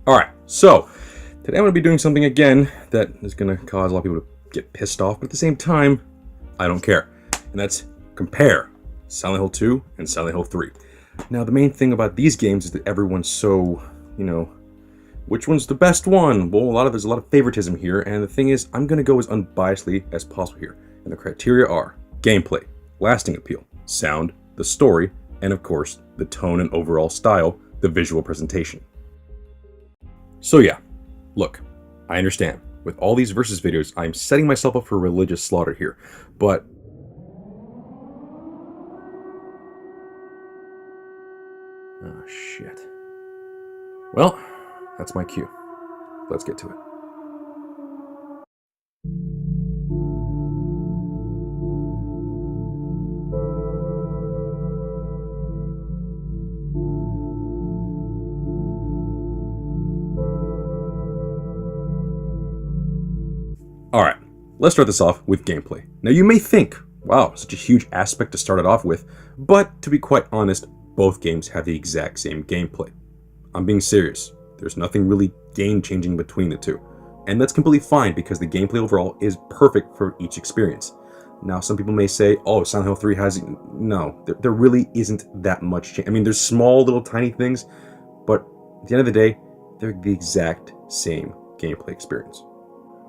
Alright, so today I'm going to be doing something again that is going to cause a lot of people to get pissed off, but at the same time, I don't care. And that's compare Silent Hill 2 and Silent Hill 3. Now, the main thing about these games is that everyone's so, which one's the best one? Well, there's a lot of favoritism here, and the thing is, I'm going to go as unbiasedly as possible here. And the criteria are gameplay, lasting appeal, sound, the story, and of course, the tone and overall style, the visual presentation. So yeah, look, I understand. With all these versus videos, I'm setting myself up for religious slaughter here, but... oh, shit. Well, that's my cue. Let's get to it. Alright, let's start this off with gameplay. Now you may think, wow, such a huge aspect to start it off with, but to be quite honest, both games have the exact same gameplay. I'm being serious. There's nothing really game-changing between the two. And that's completely fine because the gameplay overall is perfect for each experience. Now some people may say, oh, Silent Hill 3 has... no, there really isn't that much change. I mean, there's small little tiny things, but at the end of the day, they're the exact same gameplay experience.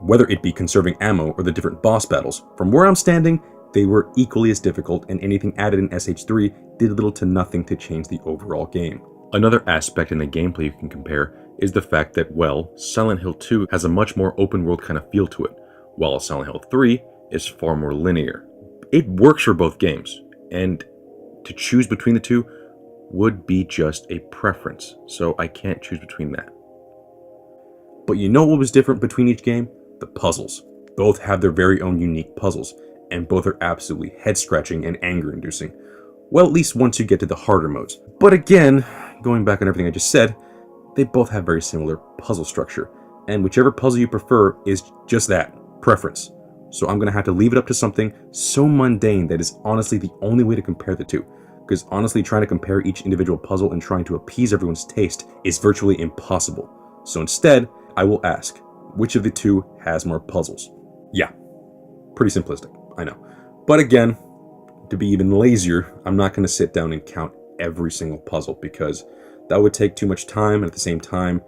Whether it be conserving ammo or the different boss battles, from where I'm standing, they were equally as difficult, and anything added in SH3 did little to nothing to change the overall game. Another aspect in the gameplay you can compare is the fact that, well, Silent Hill 2 has a much more open world kind of feel to it, while Silent Hill 3 is far more linear. It works for both games, and to choose between the two would be just a preference, so I can't choose between that. But you know what was different between each game? The puzzles. Both have their very own unique puzzles, and both are absolutely head-scratching and anger-inducing. Well, at least once you get to the harder modes. But again, going back on everything I just said, they both have very similar puzzle structure, and whichever puzzle you prefer is just that, preference. So I'm gonna have to leave it up to something so mundane that is honestly the only way to compare the two, because honestly trying to compare each individual puzzle and trying to appease everyone's taste is virtually impossible. So instead, I will ask, which of the two has more puzzles? Yeah, pretty simplistic, I know. But again, to be even lazier, I'm not going to sit down and count every single puzzle because that would take too much time, and at the same time,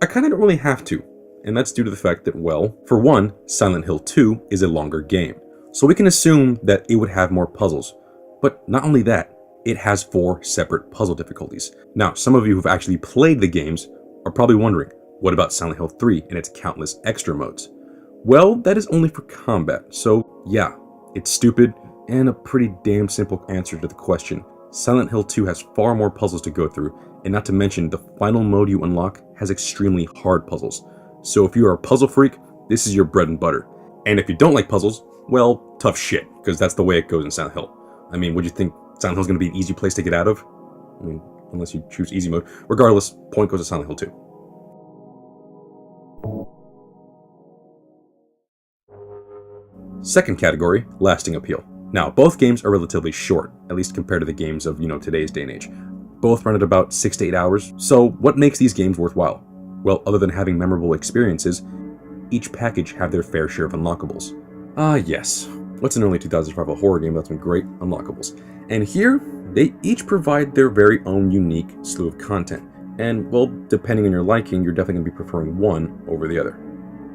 I kind of don't really have to. And that's due to the fact that, well, for one, Silent Hill 2 is a longer game. So we can assume that it would have more puzzles. But not only that, it has 4 separate puzzle difficulties. Now, some of you who've actually played the games are probably wondering, what about Silent Hill 3 and its countless extra modes? Well, that is only for combat, so yeah, it's stupid and a pretty damn simple answer to the question. Silent Hill 2 has far more puzzles to go through, and not to mention the final mode you unlock has extremely hard puzzles. So if you are a puzzle freak, this is your bread and butter. And if you don't like puzzles, well, tough shit, because that's the way it goes in Silent Hill. I mean, would you think Silent Hill is going to be an easy place to get out of? I mean, unless you choose easy mode. Regardless, point goes to Silent Hill 2. Second category, lasting appeal. Now, both games are relatively short, at least compared to the games of, today's day and age. Both run at about 6 to 8 hours, so what makes these games worthwhile? Well, other than having memorable experiences, each package have their fair share of unlockables. Yes. What's an early 2000s survival horror game that's been great? Unlockables. And here, they each provide their very own unique slew of content. And, well, depending on your liking, you're definitely going to be preferring one over the other.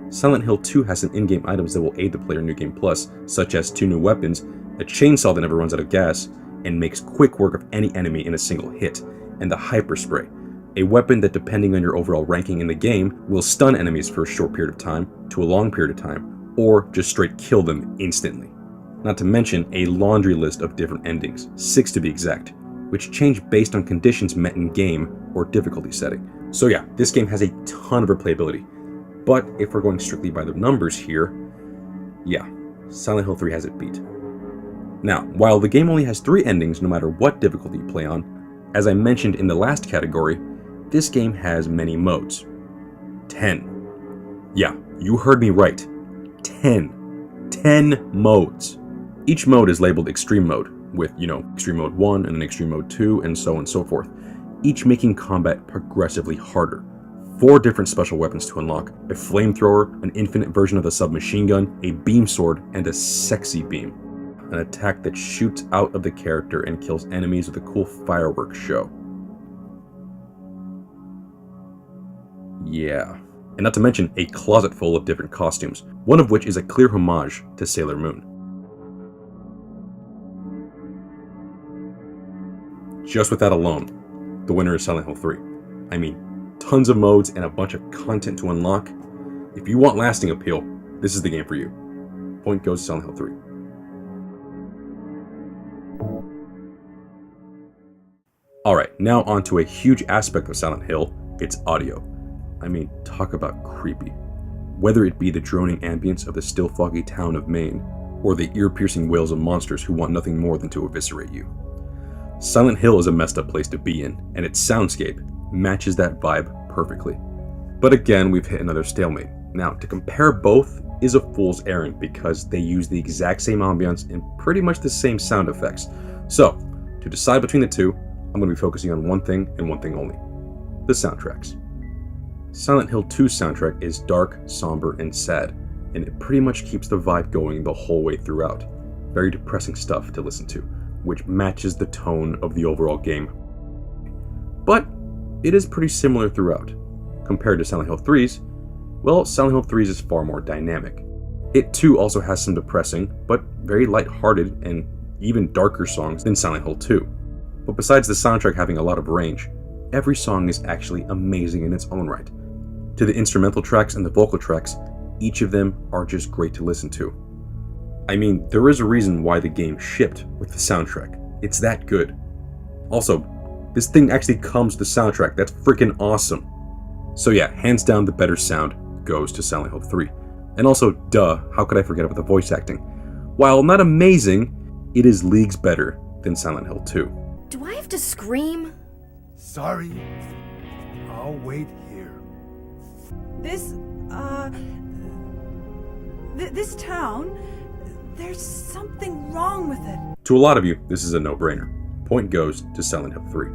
Silent Hill 2 has some in-game items that will aid the player in New Game Plus, such as 2 new weapons, a chainsaw that never runs out of gas, and makes quick work of any enemy in a single hit, and the Hyper Spray, a weapon that depending on your overall ranking in the game, will stun enemies for a short period of time, to a long period of time, or just straight kill them instantly. Not to mention a laundry list of different endings, 6 to be exact, which change based on conditions met in game or difficulty setting. So yeah, this game has a ton of replayability. But if we're going strictly by the numbers here, yeah, Silent Hill 3 has it beat. Now, while the game only has 3 endings no matter what difficulty you play on, as I mentioned in the last category, this game has many modes. 10. Yeah, you heard me right. 10. 10 modes. Each mode is labeled Extreme Mode, with, Extreme Mode 1 and then Extreme Mode 2 and so on and so forth, each making combat progressively harder. 4 different special weapons to unlock: a flamethrower, an infinite version of the submachine gun, a beam sword, and a sexy beam. An attack that shoots out of the character and kills enemies with a cool fireworks show. Yeah. And not to mention a closet full of different costumes, one of which is a clear homage to Sailor Moon. Just with that alone, the winner is Silent Hill 3. I mean, tons of modes and a bunch of content to unlock. If you want lasting appeal, this is the game for you. Point goes to Silent Hill 3. Alright, now on to a huge aspect of Silent Hill, its audio. I mean, talk about creepy. Whether it be the droning ambience of the still foggy town of Maine, or the ear-piercing wails of monsters who want nothing more than to eviscerate you. Silent Hill is a messed up place to be in, and its soundscape matches that vibe perfectly. But again, we've hit another stalemate. Now, to compare both is a fool's errand because they use the exact same ambience and pretty much the same sound effects. So, to decide between the two, I'm going to be focusing on one thing and one thing only: the soundtracks. Silent Hill 2's soundtrack is dark, somber, and sad, and it pretty much keeps the vibe going the whole way throughout. Very depressing stuff to listen to, which matches the tone of the overall game. But it is pretty similar throughout. Compared to Silent Hill 3's, well, Silent Hill 3's is far more dynamic. It too also has some depressing, but very light-hearted and even darker songs than Silent Hill 2. But besides the soundtrack having a lot of range, every song is actually amazing in its own right. To the instrumental tracks and the vocal tracks, each of them are just great to listen to. I mean, there is a reason why the game shipped with the soundtrack. It's that good. Also, this thing actually comes with the soundtrack. That's freaking awesome. So yeah, hands down the better sound goes to Silent Hill 3. And also, duh, how could I forget about the voice acting? While not amazing, it is leagues better than Silent Hill 2. Do I have to scream? Sorry. I'll wait here. This town, there's something wrong with it. To a lot of you, this is a no-brainer. Point goes to Silent Hill 3.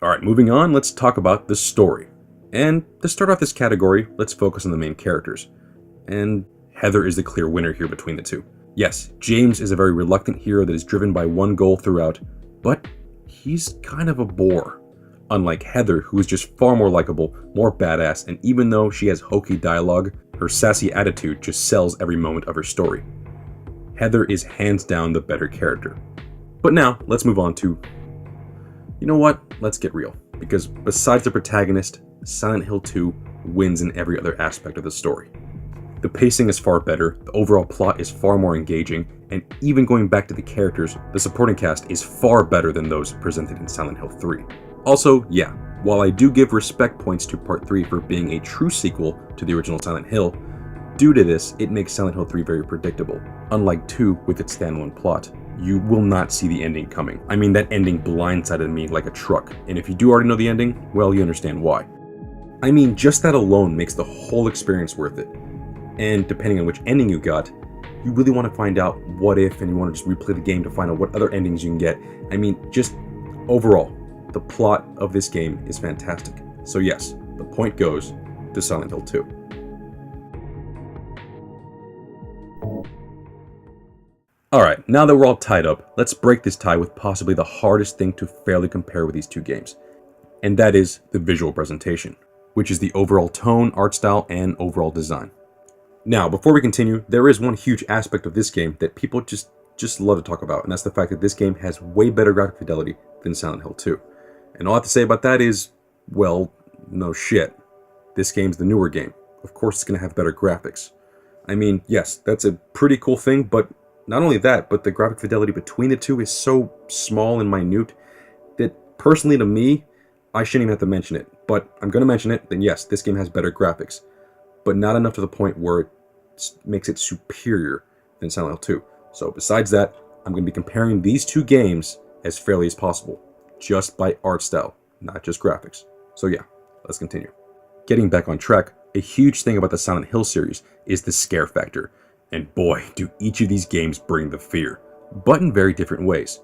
Alright, moving on, let's talk about the story. And to start off this category, let's focus on the main characters. And Heather is the clear winner here between the two. Yes, James is a very reluctant hero that is driven by one goal throughout, but he's kind of a bore. Unlike Heather, who is just far more likable, more badass, and even though she has hokey dialogue, her sassy attitude just sells every moment of her story. Heather is hands down the better character. But now, let's move on to... You know what? Let's get real. Because besides the protagonist, Silent Hill 2 wins in every other aspect of the story. The pacing is far better, the overall plot is far more engaging, and even going back to the characters, the supporting cast is far better than those presented in Silent Hill 3. Also, yeah, while I do give respect points to Part 3 for being a true sequel to the original Silent Hill, due to this, it makes Silent Hill 3 very predictable. Unlike 2 with its standalone plot, you will not see the ending coming. I mean, that ending blindsided me like a truck, and if you do already know the ending, well, you understand why. I mean, just that alone makes the whole experience worth it. And depending on which ending you got, you really want to find out what if, and you want to just replay the game to find out what other endings you can get. I mean, just overall, the plot of this game is fantastic. So yes, the point goes to Silent Hill 2. Alright, now that we're all tied up, let's break this tie with possibly the hardest thing to fairly compare with these two games. And that is the visual presentation, which is the overall tone, art style, and overall design. Now, before we continue, there is one huge aspect of this game that people just love to talk about, and that's the fact that this game has way better graphic fidelity than Silent Hill 2. And all I have to say about that is, well, no shit. This game's the newer game. Of course it's going to have better graphics. I mean, yes, that's a pretty cool thing, but not only that, but the graphic fidelity between the two is so small and minute that personally to me, I shouldn't even have to mention it. But I'm going to mention it, then yes, this game has better graphics. But not enough to the point where it makes it superior than Silent Hill 2. So besides that, I'm going to be comparing these two games as fairly as possible, just by art style, not just graphics. So yeah, let's continue. Getting back on track, a huge thing about the Silent Hill series is the scare factor. And boy, do each of these games bring the fear, but in very different ways.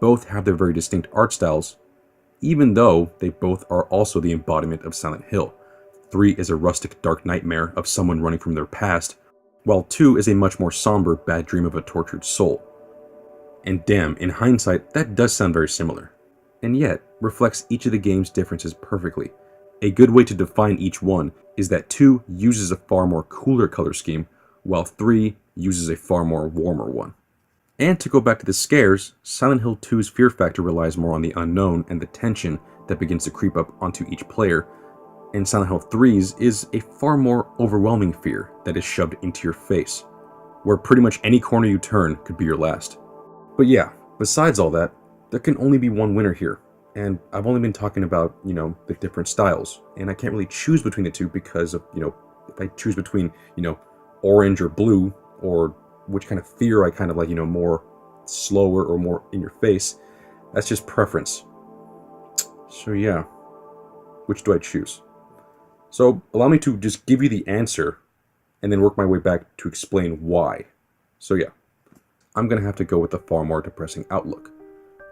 Both have their very distinct art styles, even though they both are also the embodiment of Silent Hill. 3 is a rustic dark nightmare of someone running from their past, while 2 is a much more somber bad dream of a tortured soul. And damn, in hindsight, that does sound very similar, and yet reflects each of the game's differences perfectly. A good way to define each one is that 2 uses a far more cooler color scheme, while 3 uses a far more warmer one. And to go back to the scares, Silent Hill 2's fear factor relies more on the unknown and the tension that begins to creep up onto each player, and Silent Hill 3's is a far more overwhelming fear that is shoved into your face, where pretty much any corner you turn could be your last. But yeah, besides all that, there can only be one winner here, and I've only been talking about, the different styles, and I can't really choose between the two because of, if I choose between, orange or blue, or which kind of fear I kind of like, more slower or more in your face, that's just preference. So yeah, which do I choose? So allow me to just give you the answer and then work my way back to explain why. So yeah, I'm gonna have to go with the far more depressing outlook.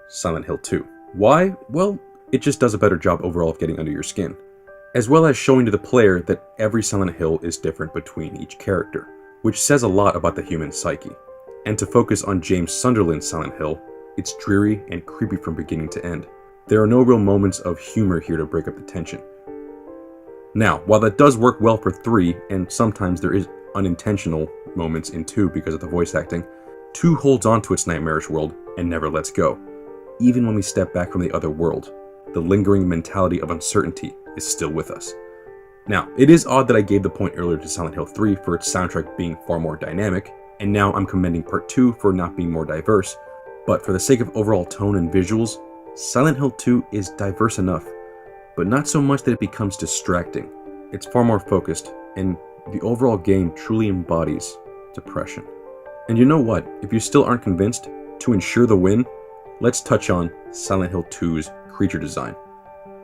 Silent Hill 2. Why? Well, it just does a better job overall of getting under your skin, as well as showing to the player that every Silent Hill is different between each character, which says a lot about the human psyche. And to focus on James Sunderland's Silent Hill, it's dreary and creepy from beginning to end. There are no real moments of humor here to break up the tension. Now, while that does work well for 3, and sometimes there is unintentional moments in 2 because of the voice acting, 2 holds on to its nightmarish world and never lets go. Even when we step back from the other world, the lingering mentality of uncertainty is still with us. Now, it is odd that I gave the point earlier to Silent Hill 3 for its soundtrack being far more dynamic, and now I'm commending Part 2 for not being more diverse, but for the sake of overall tone and visuals, Silent Hill 2 is diverse enough, but not so much that it becomes distracting. It's far more focused, and the overall game truly embodies depression. And you know what? If you still aren't convinced, to ensure the win, let's touch on Silent Hill 2's creature design,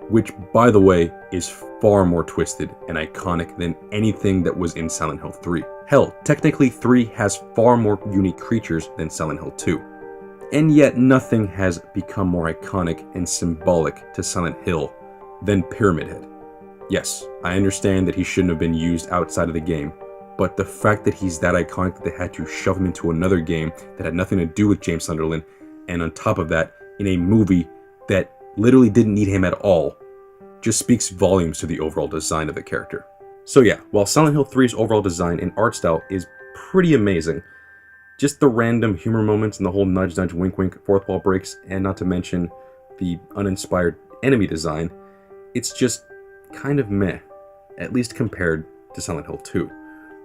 which, by the way, is far more twisted and iconic than anything that was in Silent Hill 3. Hell, technically 3 has far more unique creatures than Silent Hill 2. And yet nothing has become more iconic and symbolic to Silent Hill than Pyramid Head. Yes, I understand that he shouldn't have been used outside of the game, but the fact that he's that iconic that they had to shove him into another game that had nothing to do with James Sunderland, and on top of that, in a movie that literally didn't need him at all, just speaks volumes to the overall design of the character. So yeah, while Silent Hill 3's overall design and art style is pretty amazing, just the random humor moments and the whole nudge nudge wink wink fourth wall breaks, and not to mention the uninspired enemy design, it's just kind of meh, at least compared to Silent Hill 2,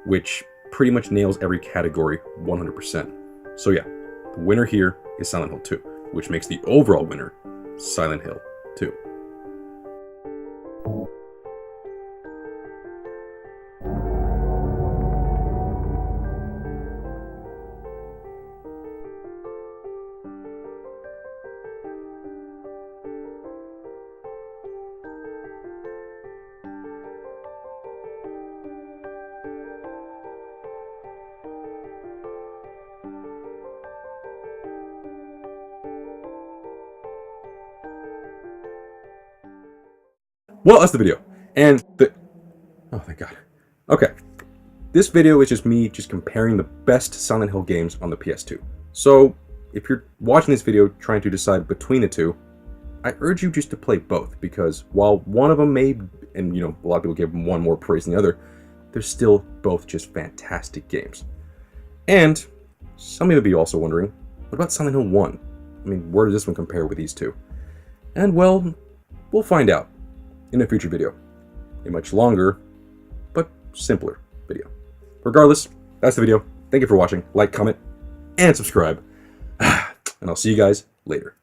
which pretty much nails every category 100%. So yeah, the winner here is Silent Hill 2, which makes the overall winner Silent Hill 2. Well, that's the video. And oh, thank God. Okay. This video is just me comparing the best Silent Hill games on the PS2. So, if you're watching this video trying to decide between the two, I urge you just to play both, because while one of them may, and a lot of people give one more praise than the other, they're still both just fantastic games. And some of you may be also wondering, what about Silent Hill 1? I mean, where does this one compare with these two? And well, we'll find out in a future video. A much longer, but simpler video. Regardless, that's the video. Thank you for watching. Like, comment, and subscribe. And I'll see you guys later.